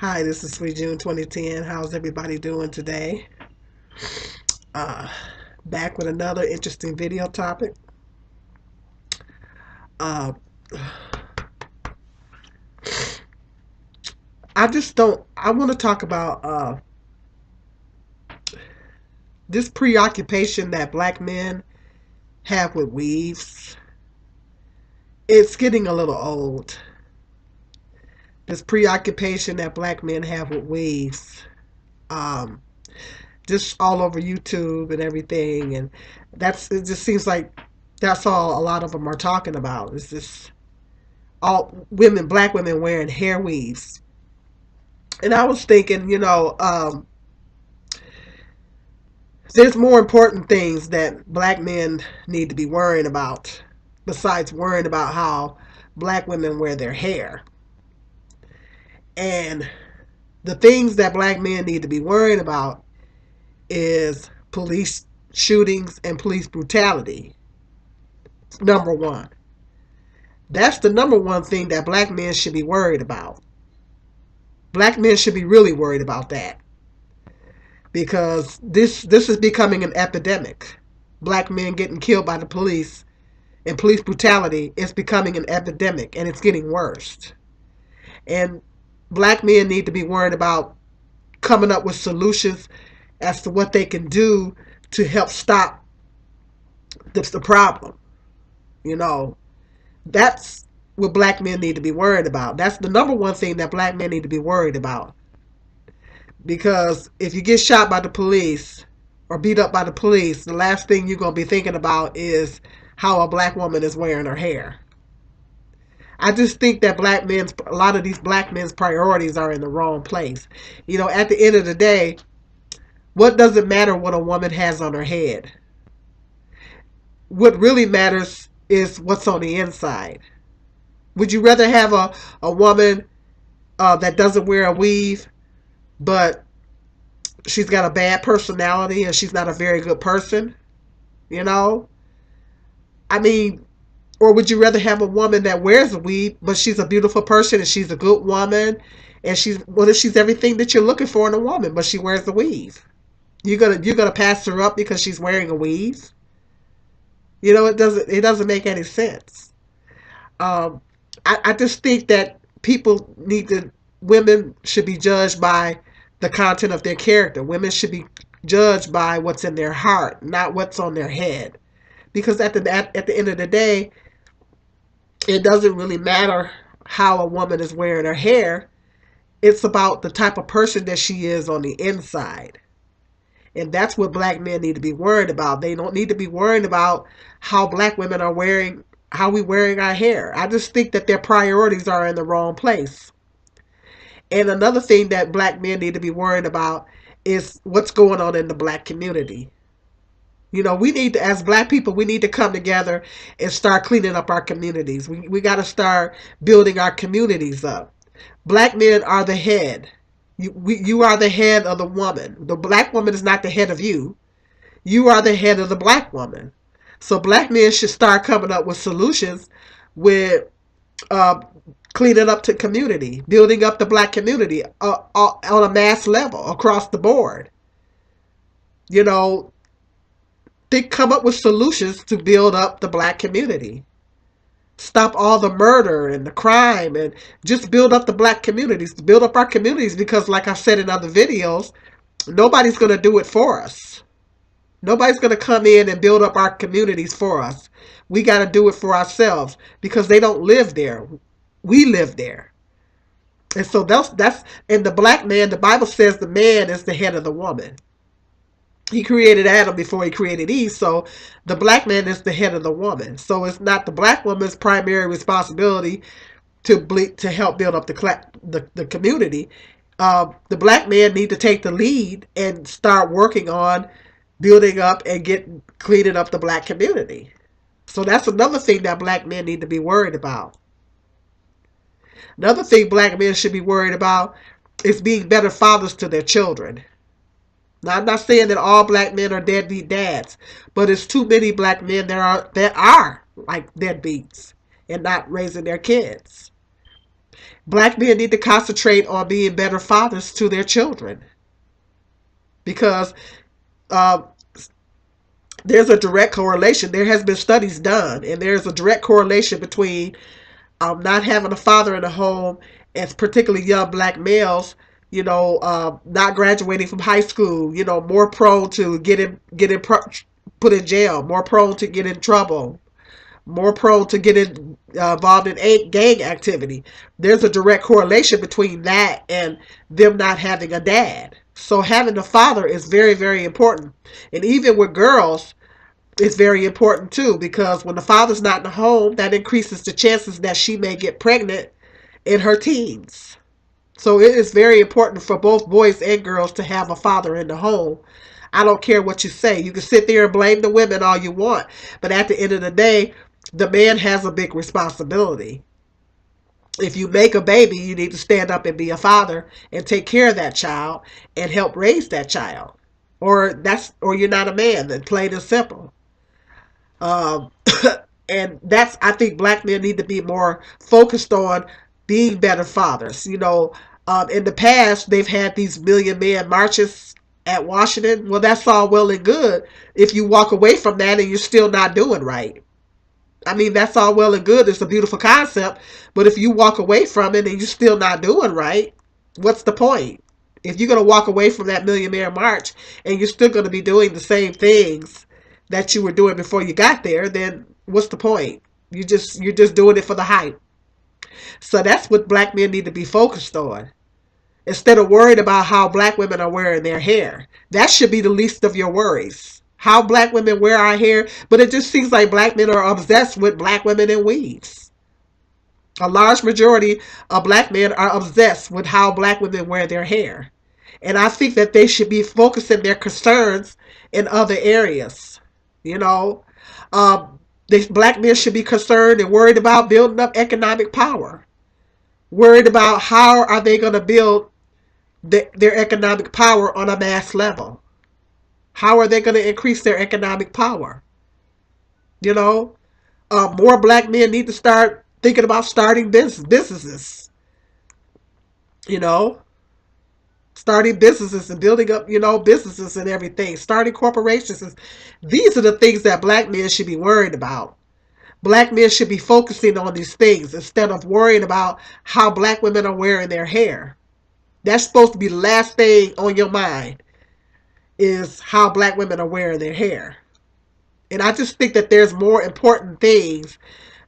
Hi, this is Sweet June 2010. How's everybody doing today? Uh, Back with another interesting video topic. Uh, I want to talk about this preoccupation that black men have with weaves. It's getting a little old. This preoccupation that black men have with weaves. Um, just all over YouTube and everything. And it just seems like that's all a lot of them are talking about. Is this all women, black women wearing hair weaves. And I was thinking, there's more important things that black men need to be worrying about besides worrying about how black women wear their hair. And the things that black men need to be worrying about is police shootings and police brutality. Number one. That's the number one thing that black men should be worried about. Black men should be really worried about that because this is becoming an epidemic. Black men getting killed by the police and police brutality is becoming an epidemic, and it's getting worse. And black men need to be worried about coming up with solutions as to what they can do to help stop the problem. You know, that's what black men need to be worried about. That's the number one thing that black men need to be worried about. Because if you get shot by the police or beat up by the police, the last thing you're going to be thinking about is how a black woman is wearing her hair. I just think that a lot of these black men's priorities are in the wrong place. At the end of the day, what does it matter what a woman has on her head? What really matters is what's on the inside. Would you rather have a woman that doesn't wear a weave, but she's got a bad personality and she's not a very good person? You know? I mean, or would you rather have a woman that wears a weave, but she's a beautiful person and she's a good woman and she's everything that you're looking for in a woman, but she wears a weave? You're gonna pass her up because she's wearing a weave? It doesn't make any sense. Um, I just think that women should be judged by the content of their character. Women should be judged by what's in their heart, not what's on their head. Because at the end of the day, it doesn't really matter how a woman is wearing her hair. It's about the type of person that she is on the inside. And that's what black men need to be worried about. They don't need to be worried about how black women are how we wearing our hair. I just think that their priorities are in the wrong place. And another thing that black men need to be worried about is what's going on in the black community. As black people, we need to come together and start cleaning up our communities. We got to start building our communities up. Black men are the head. You are the head of the woman. The black woman is not the head of you. You are the head of the black woman. So black men should start coming up with solutions with uh, cleaning up the community, building up the black community on a mass level across the board. You know, they come up with solutions to build up the black community. Stop all the murder and the crime and just build up the black communities, build up our communities because, like I said in other videos, nobody's going to do it for us. Nobody's going to come in and build up our communities for us. We got to do it for ourselves because they don't live there. We live there. And so and the black man, the Bible says the man is the head of the woman. He created Adam before he created Eve, so the black man is the head of the woman. So it's not the black woman's primary responsibility to help build up the community. The black man need to take the lead and start working on building up and cleaning up the black community. So that's another thing that black men need to be worried about. Another thing black men should be worried about is being better fathers to their children. Now, I'm not saying that all black men are deadbeat dads, but it's too many black men that are like deadbeats and not raising their kids. Black men need to concentrate on being better fathers to their children because uh, there's a direct correlation. There has been studies done, and there's a direct correlation between not having a father in the home, and particularly young black males, not graduating from high school, more prone to put in jail, more prone to get in trouble, more prone to get involved in gang activity. There's a direct correlation between that and them not having a dad. So having a father is very, very important. And even with girls, it's very important too, because when the father's not in the home, that increases the chances that she may get pregnant in her teens. So it is very important for both boys and girls to have a father in the home. I don't care what you say. You can sit there and blame the women all you want, but at the end of the day, the man has a big responsibility. If you make a baby, you need to stand up and be a father and take care of that child and help raise that child. Or you're not a man, then plain and simple. Um, and that's, I think black men need to be more focused on being better fathers. In the past, they've had these Million Man marches at Washington. Well, that's all well and good if you walk away from that and you're still not doing right. I mean, that's all well and good. It's a beautiful concept. But if you walk away from it and you're still not doing right, what's the point? If you're going to walk away from that Million Man March and you're still going to be doing the same things that you were doing before you got there, then what's the point? You're just doing it for the hype. So that's what black men need to be focused on. Instead of worried about how black women are wearing their hair. That should be the least of your worries. How black women wear our hair, but it just seems like black men are obsessed with black women in weaves. A large majority of black men are obsessed with how black women wear their hair. And I think that they should be focusing their concerns in other areas. You know, black men should be concerned and worried about building up economic power. Worried about how are they going to build their economic power on a mass level. How are they going to increase their economic power? You know, more black men need to start thinking about starting businesses. You know, starting businesses and building up, businesses and everything. Starting corporations. These are the things that black men should be worried about. Black men should be focusing on these things instead of worrying about how black women are wearing their hair. That's supposed to be the last thing on your mind, is how black women are wearing their hair. And I just think that there's more important things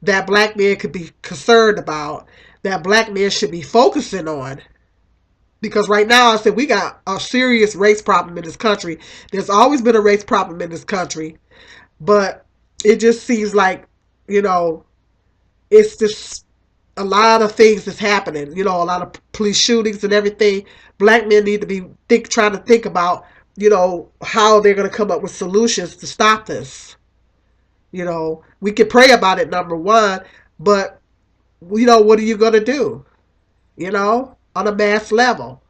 that black men could be concerned about, that black men should be focusing on. Because right now, I said, we got a serious race problem in this country. There's always been a race problem in this country. But it just seems like, it's just a lot of things that's happening. A lot of police shootings and everything. Black men need to be trying to think about, how they're going to come up with solutions to stop this. We can pray about it, number one, but, what are you going to do? On a mass level.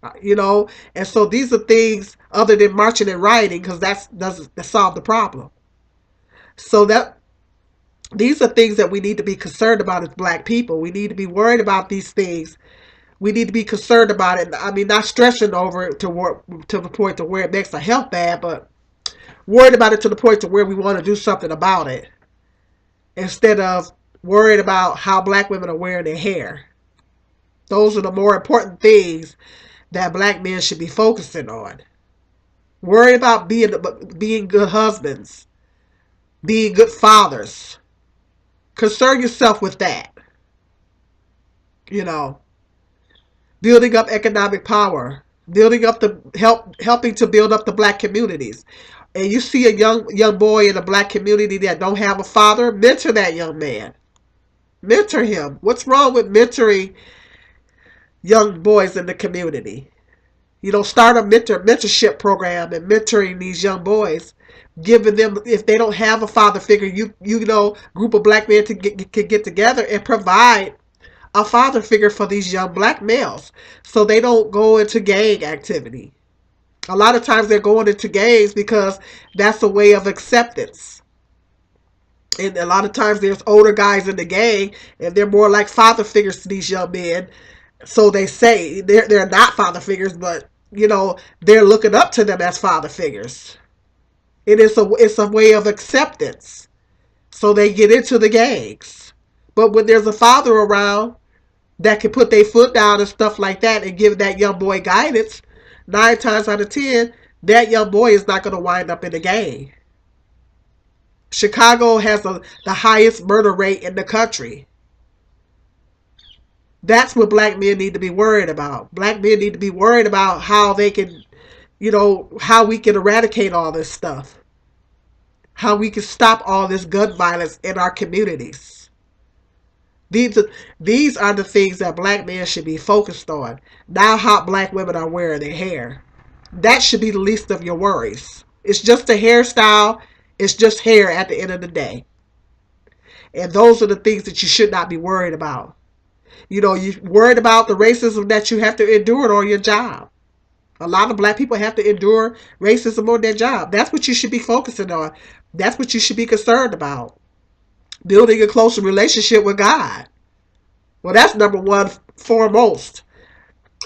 And so these are things other than marching and rioting, because that doesn't solve the problem. So these are things that we need to be concerned about as black people. We need to be worried about these things. We need to be concerned about it. I mean, not stressing over it to the point to where it makes our health bad, but worried about it to the point to where we want to do something about it, instead of worried about how black women are wearing their hair. Those are the more important things that black men should be focusing on. Worry about being good husbands, being good fathers. Concern yourself with that. Building up economic power, building up helping to build up the black communities. And you see a young boy in a black community that don't have a father, mentor that young man. Mentor him. What's wrong with mentoring young boys in the community? Start a mentorship program and mentoring these young boys, giving them, if they don't have a father figure, group of black men can get together and provide a father figure for these young black males, so they don't go into gang activity. A lot of times they're going into gangs because that's a way of acceptance. And a lot of times there's older guys in the gang, and they're more like father figures to these young men. So they say they're not father figures, but they're looking up to them as father figures. It's a way of acceptance. So they get into the gangs. But when there's a father around that can put their foot down and stuff like that and give that young boy guidance, 9 times out of 10, that young boy is not going to wind up in the gang. Chicago has the highest murder rate in the country. That's what black men need to be worried about. Black men need to be worried about how they can, how we can eradicate all this stuff. How we can stop all this gun violence in our communities. These are the things that black men should be focused on. Not how black women are wearing their hair. That should be the least of your worries. It's just a hairstyle. It's just hair at the end of the day. And those are the things that you should not be worried about. You're worried about the racism that you have to endure on your job. A lot of black people have to endure racism on their job. That's what you should be focusing on. That's what you should be concerned about. Building a closer relationship with God. Well, that's number one foremost,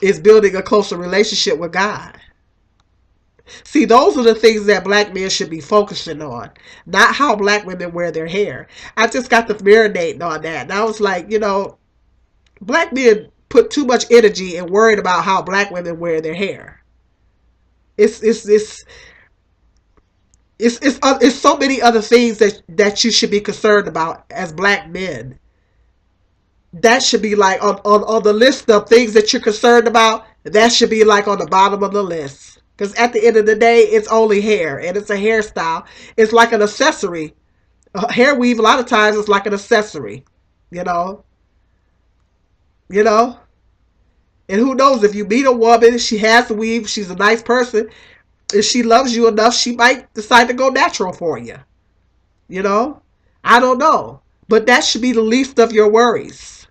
is building a closer relationship with God. See, those are the things that black men should be focusing on, not how black women wear their hair. I just got to marinating on that. And I was like, black men put too much energy in worried about how black women wear their hair. It's so many other things that you should be concerned about as black men. That should be like on the list of things that you're concerned about. That should be like on the bottom of the list. Because at the end of the day, it's only hair, and it's a hairstyle. It's like an accessory. Hair weave, a lot of times, is like an accessory. You know? And who knows, if you meet a woman, she has a weave, she's a nice person, if she loves you enough, she might decide to go natural for you. I don't know. But that should be the least of your worries.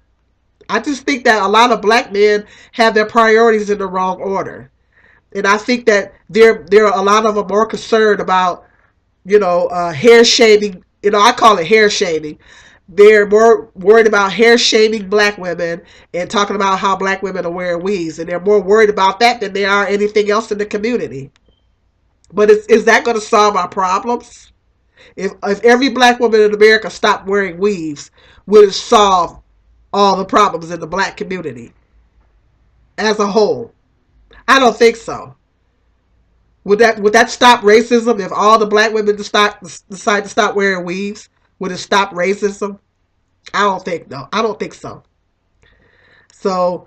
I just think that a lot of black men have their priorities in the wrong order. And I think that there are a lot of them more concerned about, hair shaving. I call it hair shaving. They're more worried about hair shaving black women and talking about how black women are wearing weaves. And they're more worried about that than they are anything else in the community. But is that going to solve our problems? If every black woman in America stopped wearing weaves, would it solve all the problems in the black community as a whole? I don't think so. Would that stop racism if all the black women decide to stop wearing weaves? Would it stop racism? I don't think so. So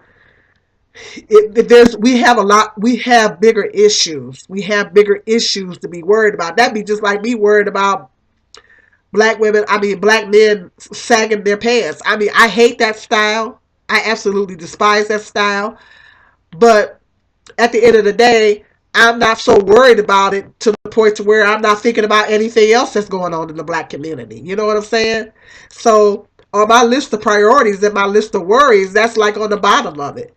we have bigger issues. We have bigger issues to be worried about. That'd be just like me worried about black men sagging their pants. I hate that style. I absolutely despise that style. But at the end of the day, I'm not so worried about it to the point to where I'm not thinking about anything else that's going on in the black community. You know what I'm saying? So on my list of priorities and my list of worries, that's like on the bottom of it.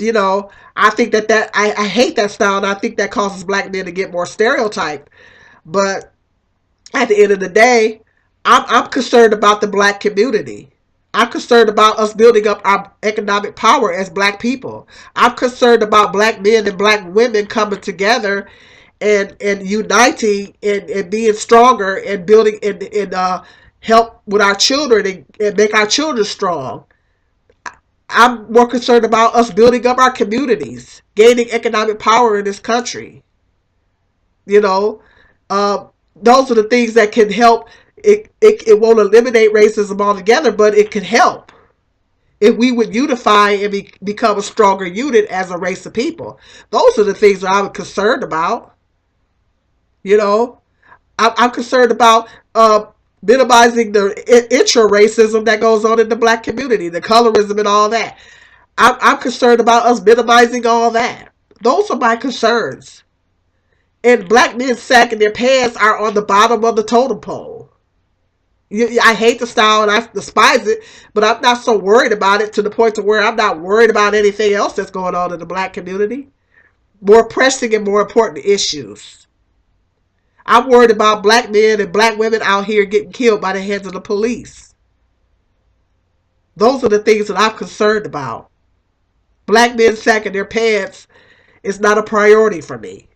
I think that I hate that style, and I think that causes black men to get more stereotyped. But at the end of the day, I'm concerned about the black community. I'm concerned about us building up our economic power as black people. I'm concerned about black men and black women coming together and uniting and being stronger and building and help with our children and make our children strong. I'm more concerned about us building up our communities, gaining economic power in this country. Those are the things that can help. It won't eliminate racism altogether, but it can help if we would unify and become a stronger unit as a race of people. Those are the things that I'm concerned about. I'm concerned about minimizing the intra-racism that goes on in the black community, the colorism and all that. I'm concerned about us minimizing all that. Those are my concerns. And black men sagging their pants are on the bottom of the totem pole. I hate the style and I despise it, but I'm not so worried about it to the point to where I'm not worried about anything else that's going on in the black community. More pressing and more important issues. I'm worried about black men and black women out here getting killed by the hands of the police. Those are the things that I'm concerned about. Black men sacking their pants is not a priority for me.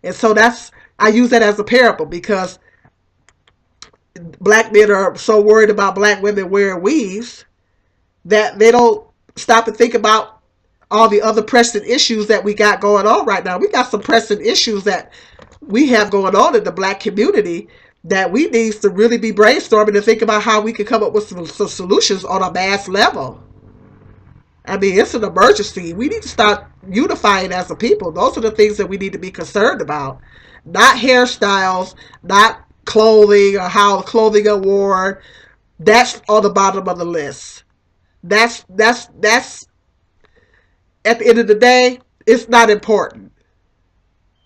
And so I use that as a parable because black men are so worried about black women wearing weaves that they don't stop and think about all the other pressing issues that we got going on right now. We got some pressing issues that we have going on in the black community that we need to really be brainstorming and think about how we can come up with some solutions on a mass level. I mean, it's an emergency. We need to start unifying as a people. Those are the things that we need to be concerned about. Not hairstyles, not clothing or how clothing are worn. That's on the bottom of the list. That's at the end of the day, it's not important.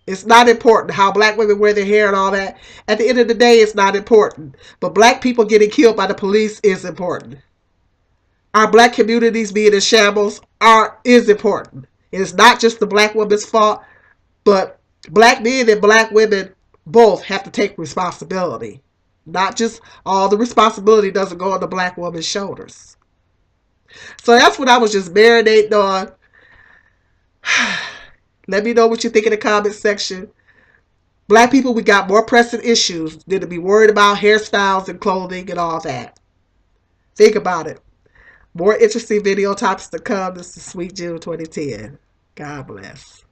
It's not important how black women wear their hair and all that. At the end of the day, it's not important. But black people getting killed by the police is important. Our black communities being in shambles is important. It is not just the black woman's fault, but black men and black women both have to take responsibility. Not just all the responsibility doesn't go on the black woman's shoulders. So that's what I was just marinating on. Let me know what you think in the comment section. Black people, we got more pressing issues than to be worried about hairstyles and clothing and all that. Think about it. More interesting video topics to come. This is Sweet June 2010. God bless.